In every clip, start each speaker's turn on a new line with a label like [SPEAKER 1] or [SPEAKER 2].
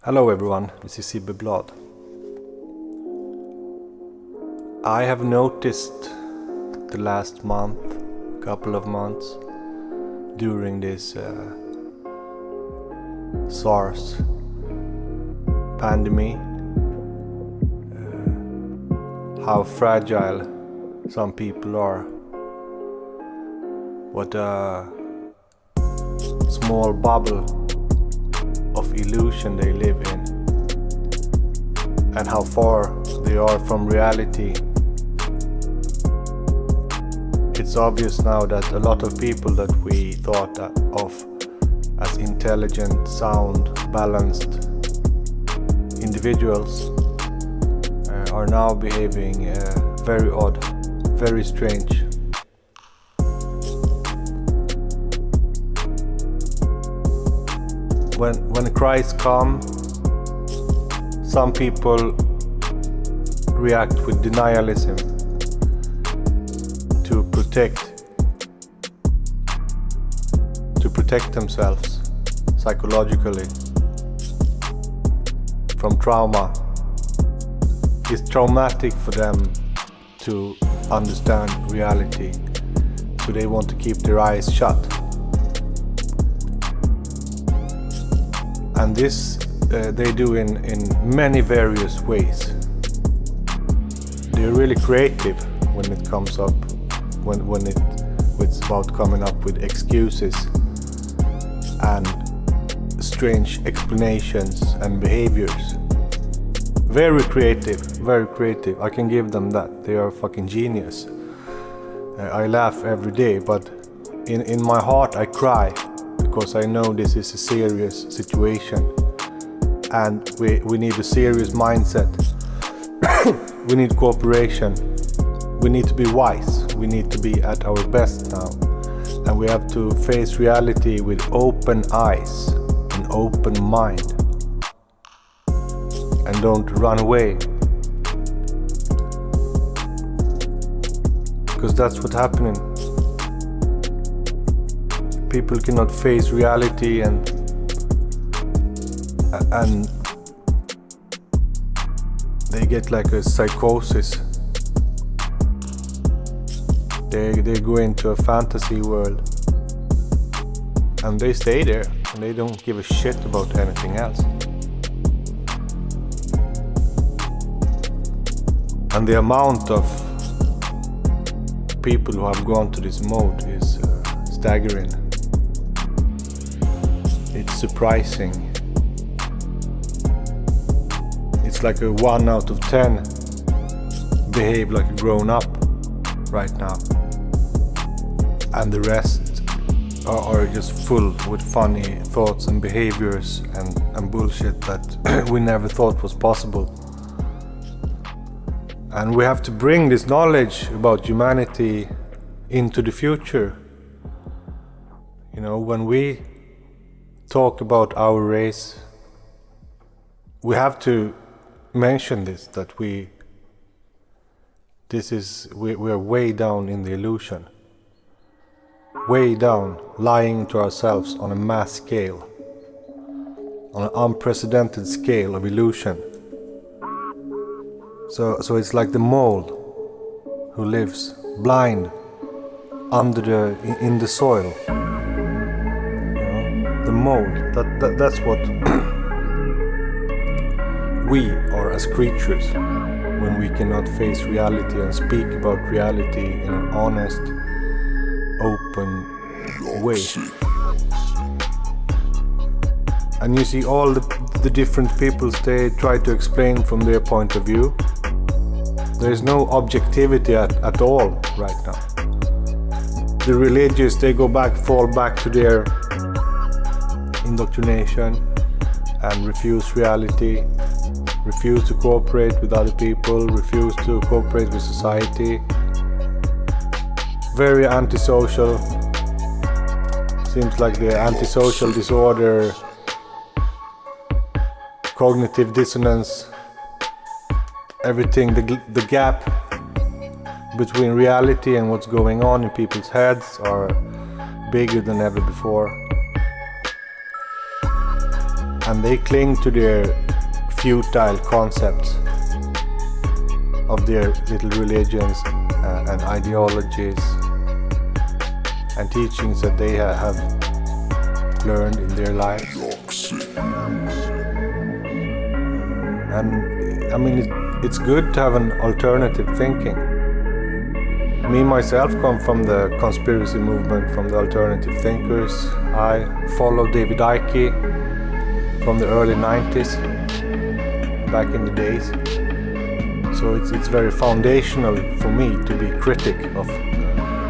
[SPEAKER 1] Hello everyone, this is Sibbe Bladh. I have noticed the last couple of months, during this Sars pandemic, how fragile some people are, what a small bubble of illusion they live in, and how far they are from reality. It's obvious now that a lot of people that we thought of as intelligent, sound, balanced individuals are now behaving very odd, very strange. When Christ comes, some people react with denialism to protect themselves psychologically from trauma. It's traumatic for them to understand reality, so they want to keep their eyes shut. And this they do in many various ways. They're really creative when it comes up, when it's about coming up with excuses and strange explanations and behaviors. Very creative, very creative. I can give them that. They are fucking genius. I laugh every day, but in my heart I cry, because I know this is a serious situation and we need a serious mindset. We need cooperation. We need to be wise. We need to be at our best now. And we have to face reality with open eyes and open mind. And don't run away. Because that's what's happening. People cannot face reality and they get like a psychosis. They go into a fantasy world and they stay there and they don't give a shit about anything else. And the amount of people who have gone to this mode is staggering. It's surprising. It's like a 1 out of 10 behave like a grown up right now. And the rest are just full with funny thoughts and behaviors and bullshit that we never thought was possible. And we have to bring this knowledge about humanity into the future. You know, when we talk about our race, we have to mention this, that we are way down in the illusion. Way down, lying to ourselves on a mass scale, on an unprecedented scale of illusion. So it's like the mole who lives blind in the soil. You know, the mole. That's what we are as creatures when we cannot face reality and speak about reality in an honest, open way. And you see all the different peoples, they try to explain from their point of view. There is no objectivity at all right now. The religious, they fall back to their indoctrination and refuse reality, refuse to cooperate with other people, refuse to cooperate with society. Very antisocial. Seems like the antisocial disorder, cognitive dissonance, everything, the gap between reality and what's going on in people's heads are bigger than ever before. and they cling to their futile concepts of their little religions and ideologies and teachings that they have learned in their lives. And I mean, it's good to have an alternative thinking. Me myself come from the conspiracy movement, from the alternative thinkers. I follow David Icke from the early 90s, back in the days. So it's very foundational for me to be critic of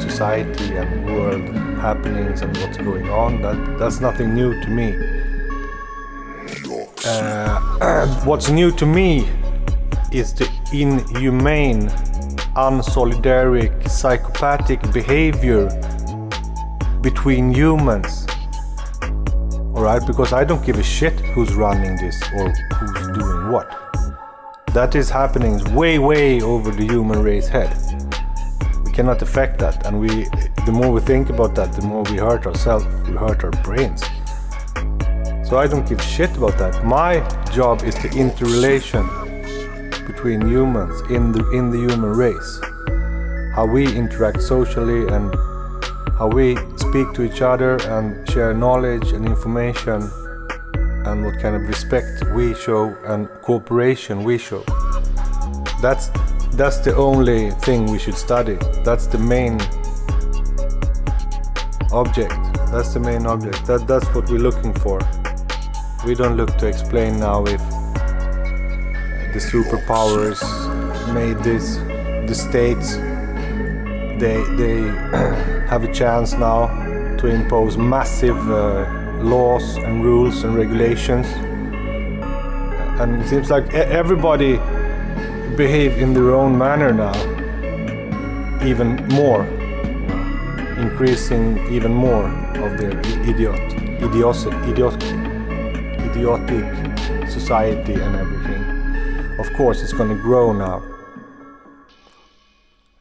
[SPEAKER 1] society and world happenings and what's going on. That's nothing new to me. What's new to me is the inhumane, unsolidaric, psychopathic behavior between humans. Alright, because I don't give a shit who's running this or who's doing what. That is happening way, way over the human race head. We cannot affect that, and the more we think about that, the more we hurt ourselves, we hurt our brains. So I don't give shit about that. My job is the interrelation between humans in the human race. How we interact socially and how we speak to each other and share knowledge and information, and what kind of respect we show and cooperation we show. That's the only thing we should study. That's the main object. That's the main object. That's what we're looking for. We don't look to explain now if the superpowers made this. The states, they have a chance now to impose massive laws and rules and regulations, and it seems like everybody behave in their own manner now, even more, increasing even more of their idiotic society and everything. Of course it's going to grow now.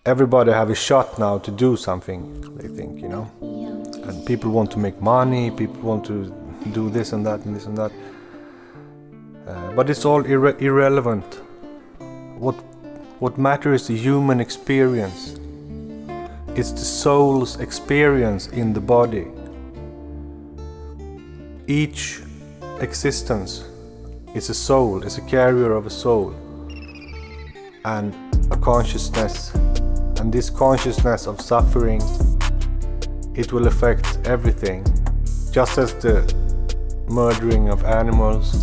[SPEAKER 1] Everybody have a shot now to do something, they think, and people want to make money, people want to do this and that and this and that, but it's all irrelevant. What matters is the human experience. It's the soul's experience in the body. Each existence is a soul, is a carrier of a soul and a consciousness. And this consciousness of suffering, it will affect everything. Just as the murdering of animals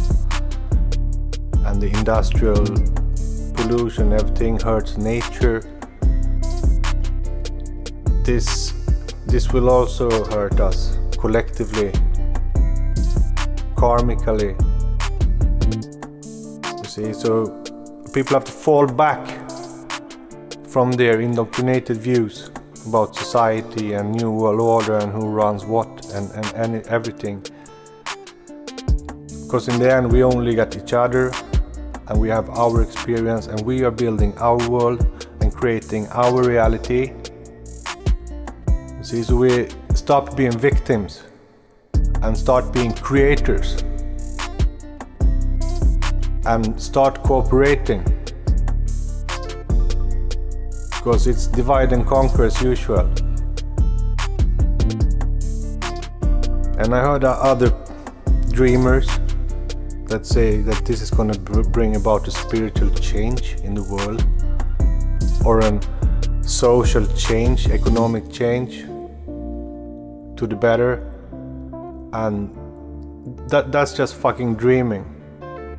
[SPEAKER 1] and the industrial pollution, everything hurts nature. This will also hurt us collectively, karmically. You see, so people have to fall back from their indoctrinated views about society and new world order and who runs what and everything. Because in the end we only got each other and we have our experience and we are building our world and creating our reality. You see, so we stop being victims and start being creators and start cooperating. Because it's divide and conquer as usual. And I heard other dreamers that say that this is going to bring about a spiritual change in the world, or a social change, economic change to the better, and that's just fucking dreaming.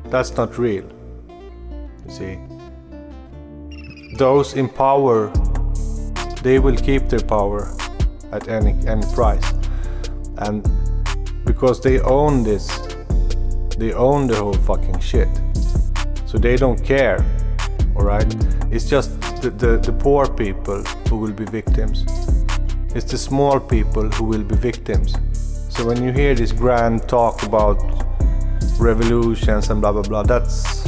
[SPEAKER 1] That's not real. You see, those in power, they will keep their power at any price, and because they own this, they own the whole fucking shit, so they don't care. Alright, it's just the poor people who will be victims. It's the small people who will be victims. So when you hear this grand talk about revolutions and blah blah blah, that's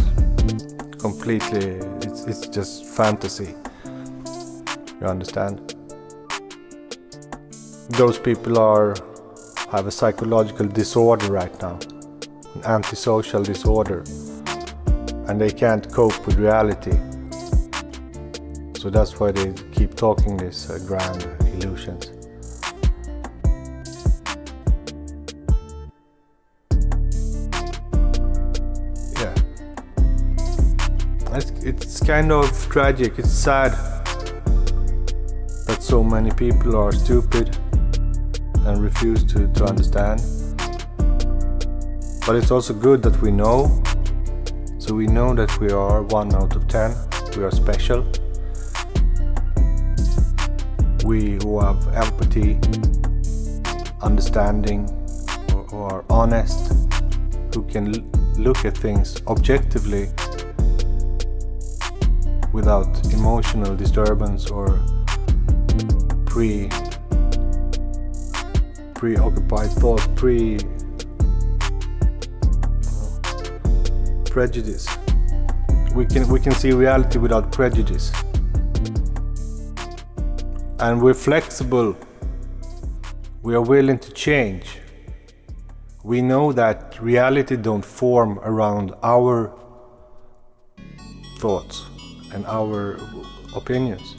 [SPEAKER 1] completely, it's just fantasy. You understand? Those people have a psychological disorder right now. an antisocial disorder, and they can't cope with reality. So that's why they keep talking these grand illusions. Yeah. It's kind of tragic, it's sad that so many people are stupid and refuse to understand. But it's also good that we know. So we know that we are 1 out of 10, we are special. We who have empathy, understanding, who are honest, who can look at things objectively without emotional disturbance or preoccupied thought, prejudice. We can see reality without prejudice. And we're flexible. We are willing to change. We know that reality don't form around our thoughts and our opinions.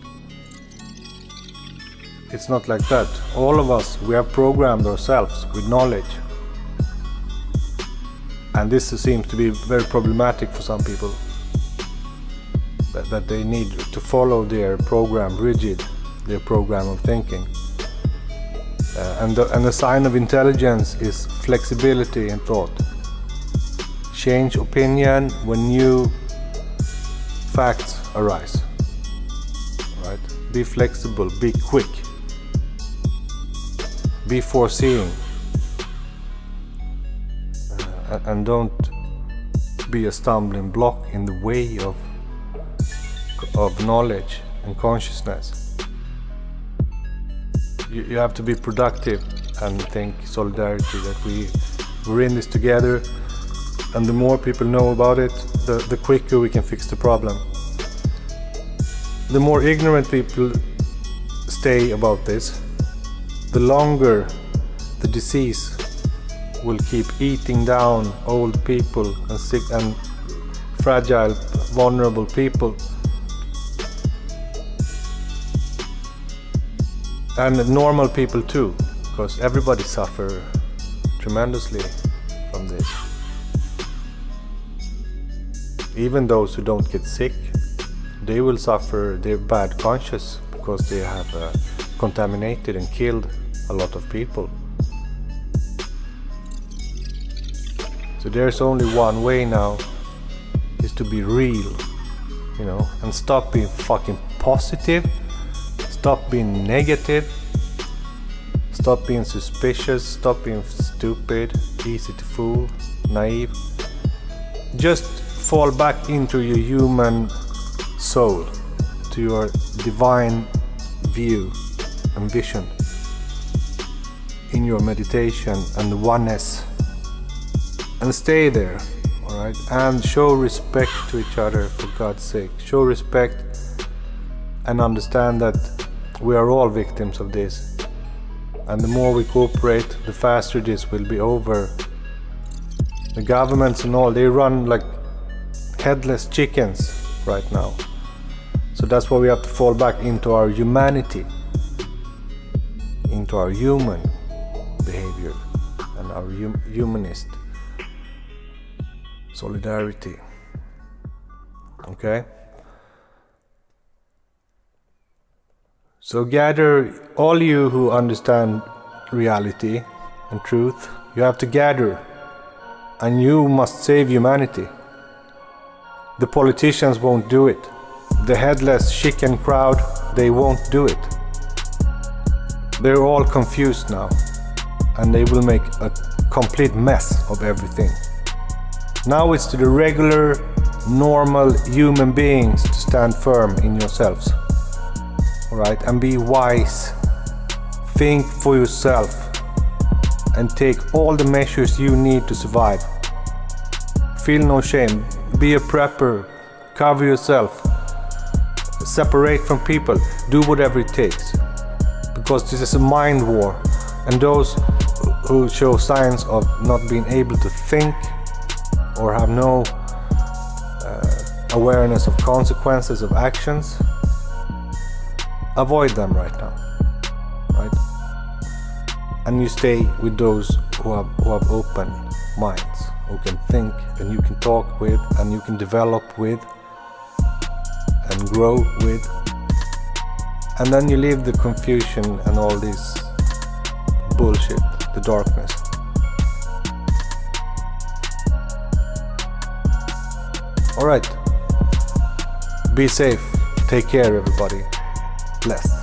[SPEAKER 1] It's not like that. All of us, we have programmed ourselves with knowledge. And this seems to be very problematic for some people. That they need to follow their program rigid, their program of thinking. And the sign of intelligence is flexibility in thought. Change opinion when new facts arise. Right? Be flexible, be quick. Be foreseeing. And don't be a stumbling block in the way of knowledge and consciousness. You have to be productive and think solidarity, that we're in this together, and the more people know about it, the quicker we can fix the problem. The more ignorant people stay about this, the longer the disease will keep eating down old people and sick and fragile, vulnerable people. And normal people too, because everybody suffers tremendously from this. Even those who don't get sick, they will suffer their bad conscience because they have contaminated and killed a lot of people. So there's only one way now, is to be real, and stop being fucking positive. Stop being negative, stop being suspicious, stop being stupid, easy to fool, naive. Just fall back into your human soul, to your divine view and vision in your meditation and oneness, and stay there, alright? And show respect to each other, for God's sake. Show respect and understand that we are all victims of this, and the more we cooperate, the faster this will be over. The governments and all, they run like headless chickens right now. So that's why we have to fall back into our humanity, into our human behavior and our humanist solidarity. Okay? So gather, all you who understand reality and truth, you have to gather, and you must save humanity. The politicians won't do it. The headless chicken crowd, they won't do it. They're all confused now, and they will make a complete mess of everything. Now it's to the regular, normal human beings to stand firm in yourselves. Alright, and be wise. Think for yourself and take all the measures you need to survive. Feel no shame. Be a prepper. Cover yourself. Separate from people. Do whatever it takes. Because this is a mind war. And those who show signs of not being able to think or have no awareness of consequences of actions, avoid them right now, right? And you stay with those who have open minds, who can think and you can talk with and you can develop with and grow with. And then you leave the confusion and all this bullshit, the darkness. Alright. Be safe. Take care, everybody. Bless.